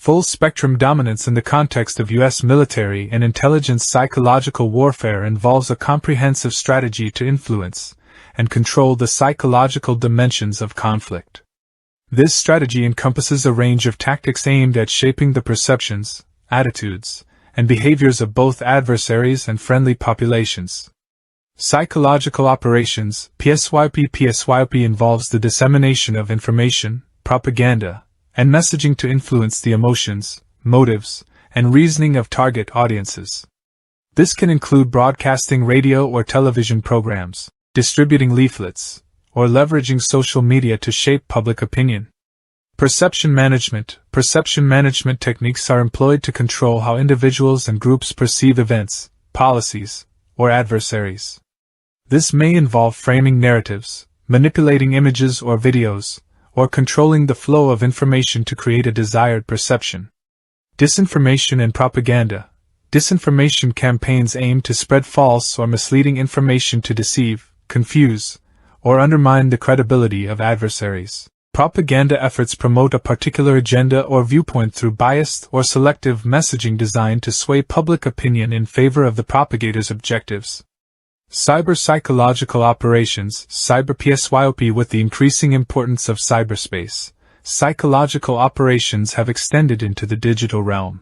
Full-spectrum dominance in the context of U.S. military and intelligence psychological warfare involves a comprehensive strategy to influence and control the psychological dimensions of conflict. This strategy encompasses a range of tactics aimed at shaping the perceptions, attitudes, and behaviors of both adversaries and friendly populations. Psychological operations, Psyop involves the dissemination of information, propaganda, and messaging to influence the emotions, motives, and reasoning of target audiences. This can include broadcasting radio or television programs, distributing leaflets, or leveraging social media to shape public opinion. Perception management techniques are employed to control how individuals and groups perceive events, policies, or adversaries. This may involve framing narratives, manipulating images or videos, or controlling the flow of information to create a desired perception. Disinformation and propaganda. Disinformation campaigns aim to spread false or misleading information to deceive, confuse, or undermine the credibility of adversaries. Propaganda efforts promote a particular agenda or viewpoint through biased or selective messaging designed to sway public opinion in favor of the propagator's objectives. Cyber-psychological operations, Psyop. With the increasing importance of cyberspace, psychological operations have extended into the digital realm.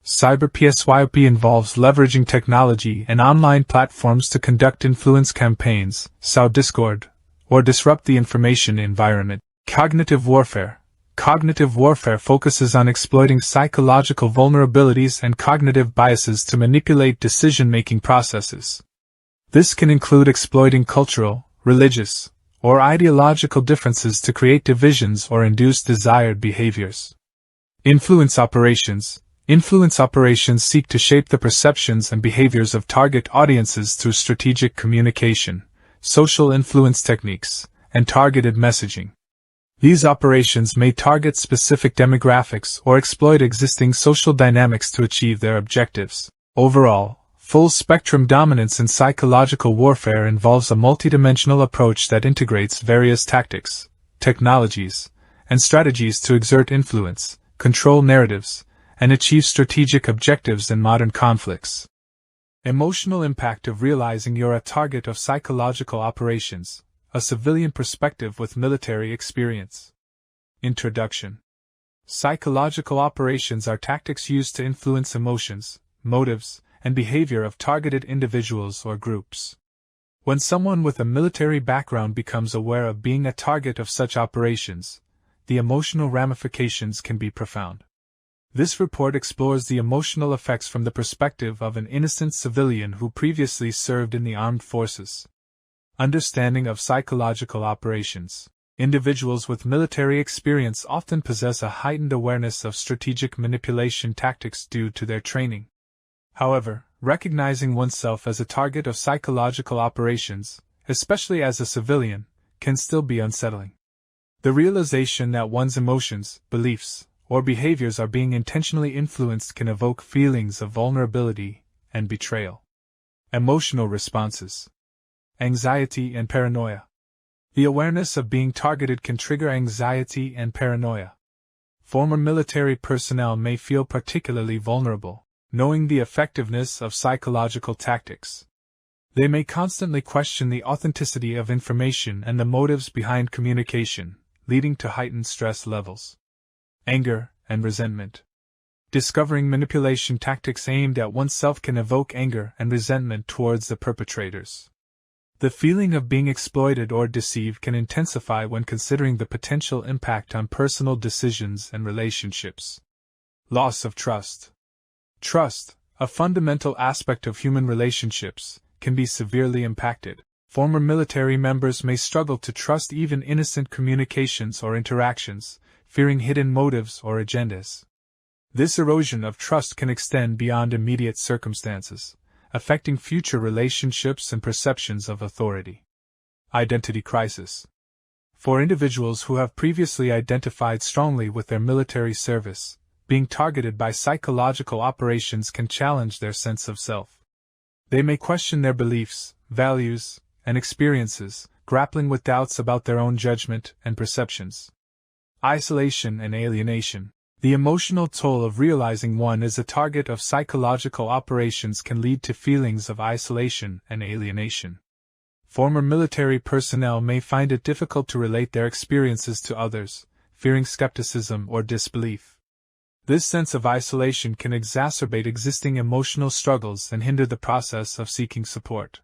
Cyber-Psyop involves leveraging technology and online platforms to conduct influence campaigns, sow discord, or disrupt the information environment. Cognitive warfare. Cognitive warfare focuses on exploiting psychological vulnerabilities and cognitive biases to manipulate decision-making processes. This can include exploiting cultural, religious, or ideological differences to create divisions or induce desired behaviors. Influence operations. Influence operations seek to shape the perceptions and behaviors of target audiences through strategic communication, social influence techniques, and targeted messaging. These operations may target specific demographics or exploit existing social dynamics to achieve their objectives. Overall, full-spectrum dominance in psychological warfare involves a multidimensional approach that integrates various tactics, technologies, and strategies to exert influence, control narratives, and achieve strategic objectives in modern conflicts. Emotional impact of realizing you're a target of psychological operations, a civilian perspective with military experience. Introduction. Psychological operations are tactics used to influence emotions, motives, and behavior of targeted individuals or groups. When someone with a military background becomes aware of being a target of such operations, the emotional ramifications can be profound. This report explores the emotional effects from the perspective of an innocent civilian who previously served in the armed forces. Understanding of psychological operations. Individuals with military experience often possess a heightened awareness of strategic manipulation tactics due to their training. However, recognizing oneself as a target of psychological operations, especially as a civilian, can still be unsettling. The realization that one's emotions, beliefs, or behaviors are being intentionally influenced can evoke feelings of vulnerability and betrayal. Emotional responses. Anxiety and paranoia. The awareness of being targeted can trigger anxiety and paranoia. Former military personnel may feel particularly vulnerable, knowing the effectiveness of psychological tactics. They may constantly question the authenticity of information and the motives behind communication, leading to heightened stress levels. Anger and resentment. Discovering manipulation tactics aimed at oneself can evoke anger and resentment towards the perpetrators. The feeling of being exploited or deceived can intensify when considering the potential impact on personal decisions and relationships. Loss of trust. Trust, a fundamental aspect of human relationships, can be severely impacted. Former military members may struggle to trust even innocent communications or interactions, fearing hidden motives or agendas. This erosion of trust can extend beyond immediate circumstances, affecting future relationships and perceptions of authority. Identity crisis. For individuals who have previously identified strongly with their military service, being targeted by psychological operations can challenge their sense of self. They may question their beliefs, values, and experiences, grappling with doubts about their own judgment and perceptions. Isolation and alienation. The emotional toll of realizing one is a target of psychological operations can lead to feelings of isolation and alienation. Former military personnel may find it difficult to relate their experiences to others, fearing skepticism or disbelief. This sense of isolation can exacerbate existing emotional struggles and hinder the process of seeking support.